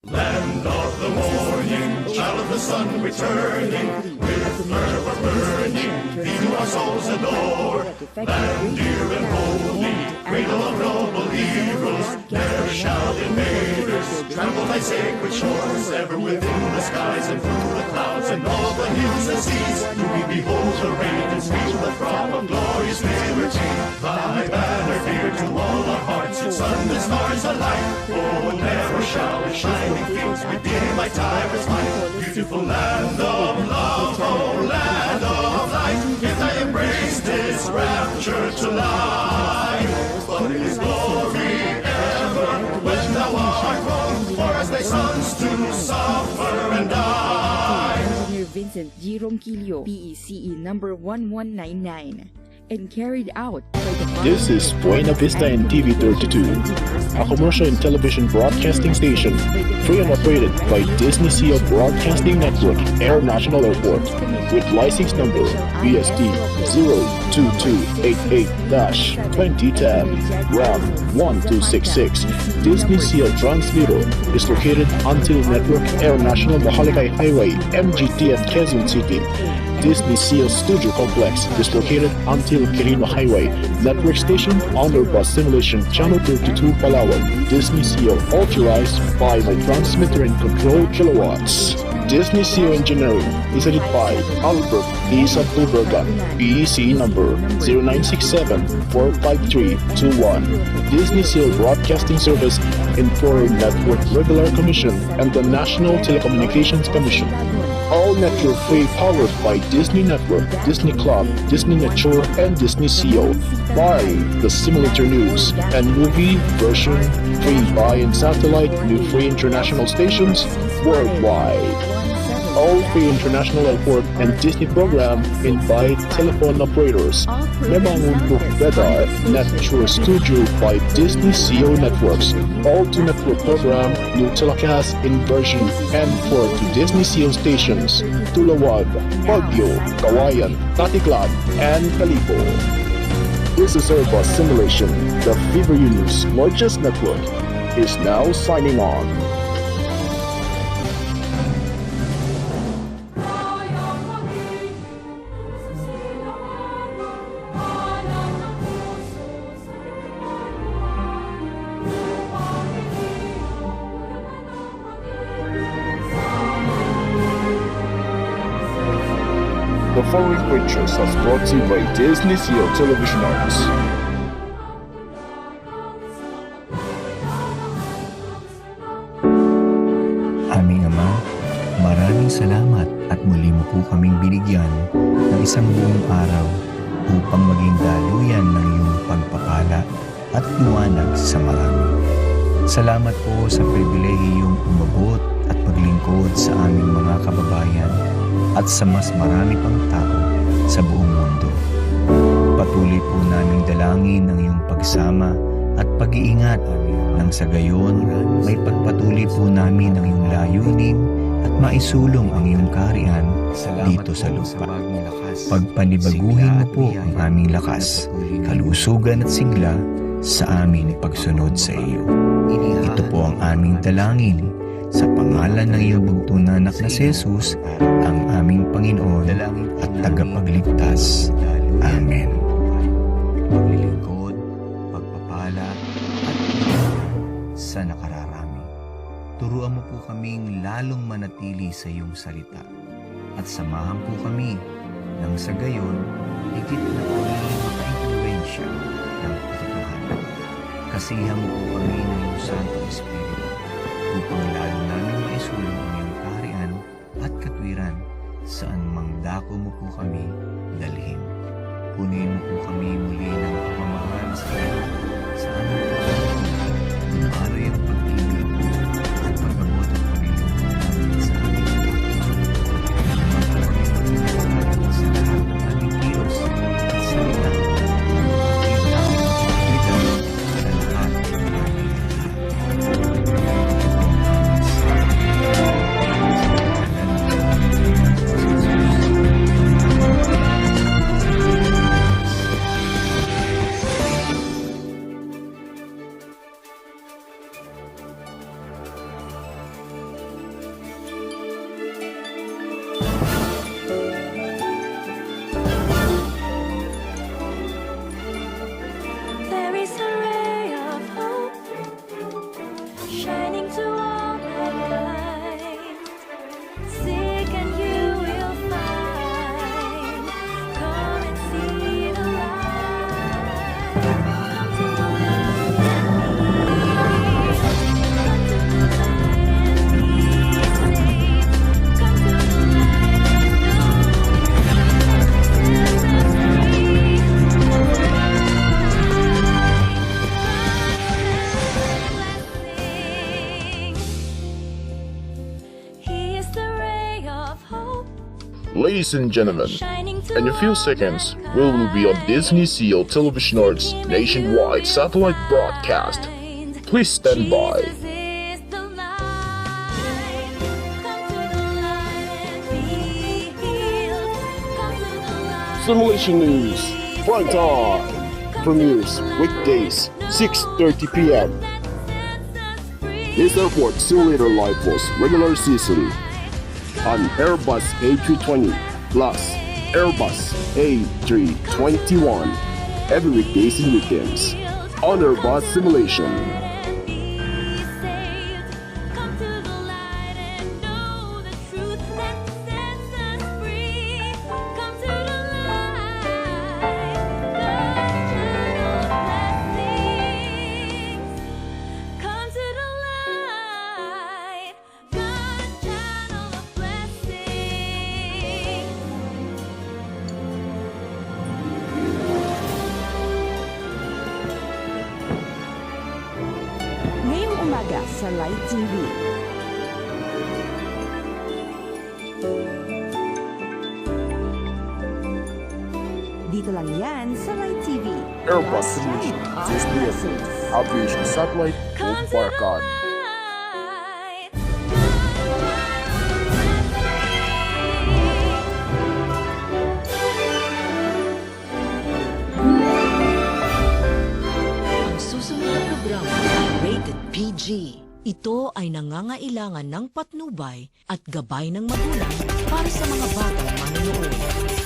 Land of the morning, child of the sun returning, with fervor burning, thee do our souls adore. Land dear and holy, cradle of noble heroes, never shall invaders trample thy sacred shores. Ever within the skies and through the clouds and all the hills and seas, do we behold the radiance, feel the throb of glorious liberty. Thy banner dear to all our hearts, its sun and stars alike. Oh, never shall its shining things redeem thy tireless might. Beautiful land of love, oh land of light, give thy embrace this rapture to life. But in his glory ever, when thou art born, for as thy sons to suffer and die. Engineer Vincent G. Ronquillo, PECE number 1199, and carried out by the This is Buena Vista and TV 32, a commercial and television broadcasting station, free and operated by Disney Seal Broadcasting Network, Air National Airport, with license number BST 02288-2010, RAM 1266. Disney Seal Transmitter is located until Network Air National Mahalagai Highway, MGTF Quezon City. Disney Seal Studio Complex is located until Quirino Highway. Network station under bus simulation channel 32 Palawan. Disney Seal authorized by my transmitter and control kilowatts. Disney Seal Engineering is headed by Albert D. Santubergan, PEC number 0967-45321. Disney Seal Broadcasting Service in Foreign Network Regular Commission and the National Telecommunications Commission. All network free powered by Disney Network, Disney Club, Disney Nature, and Disney Seal. Buy the simulator news and movie version free buy in satellite new free international stations worldwide. All free international airport and Disney program in by telephone operators. Memang untuk Beda Nature Studio by Disney CEO Networks. All to network program new telecast in version N4 to Disney CEO stations. Tulawag, Baguio, Kawayan, Tatiklad, and Calibo. This is Airbus Simulation. The Fever News largest network is now signing on. The following pictures are brought to you by Disney Seal Television Arts. Aming Ama, maraming salamat at muli mo po kaming binigyan ng isang buong araw upang maging daluyan ng iyong pagpapala at liwanag sa marami. Salamat po sa pribilehiyong umabot at maglingkod sa aming mga kababayan at sa mas marami pang tao sa buong mundo. Patuloy po naming dalangin ang iyong pagsama at pag-iingat nang sa gayon may pagpatuloy po namin ang iyong layunin at maisulong ang iyong kaharian dito sa lupa. Pagpanibaguhin mo po ang aming lakas, kalusugan at sigla sa aming pagsunod sa iyo. Ito po ang aming dalangin sa pangalan ng iyong bugtong na anak na si Jesus, ang aming Panginoon at tagapagligtas. Amen. Paglilingkod, pagpapala, at pagpapala sa nakararami. Turuan mo po kaming lalong manatili sa iyong salita at samahan po kami nang sa gayon, higit na pagiging maka-impluensya ng katotohanan. Kasihan mo po kami ng iyong Santong Espiritu upang lalo namin maisulong ang iyong kaharian at katwiran saan mang dako mo po kami dalhin. Punin mo po kami muli ng pamamahal sa iyo sa aming pagkakas. Maaari ang pag-ibig at pag-abot at pag-ilong namin sa aming pagkakas. Naman po kami magpapagod sa lahat ng aming kilos at salita. Ladies and gentlemen, in a few seconds, we will be on Disney Seal Television Arts nationwide satellite broadcast. Please stand by. Simulation News, prime time. Premieres weekdays, 6:30 p.m. This airport simulator live was regular season on Airbus A320 plus Airbus A321 every weekdays and weekends on Airbus simulation. Ngayong umaga sa Light TV. Dito lang yan sa Light TV. Airbus Solution, Disney Aviation Satellite, Parkon. Ang susunod na programa ay rated PG. Ito ay nangangailangan ng patnubay at gabay ng magulang para sa mga batang manonood.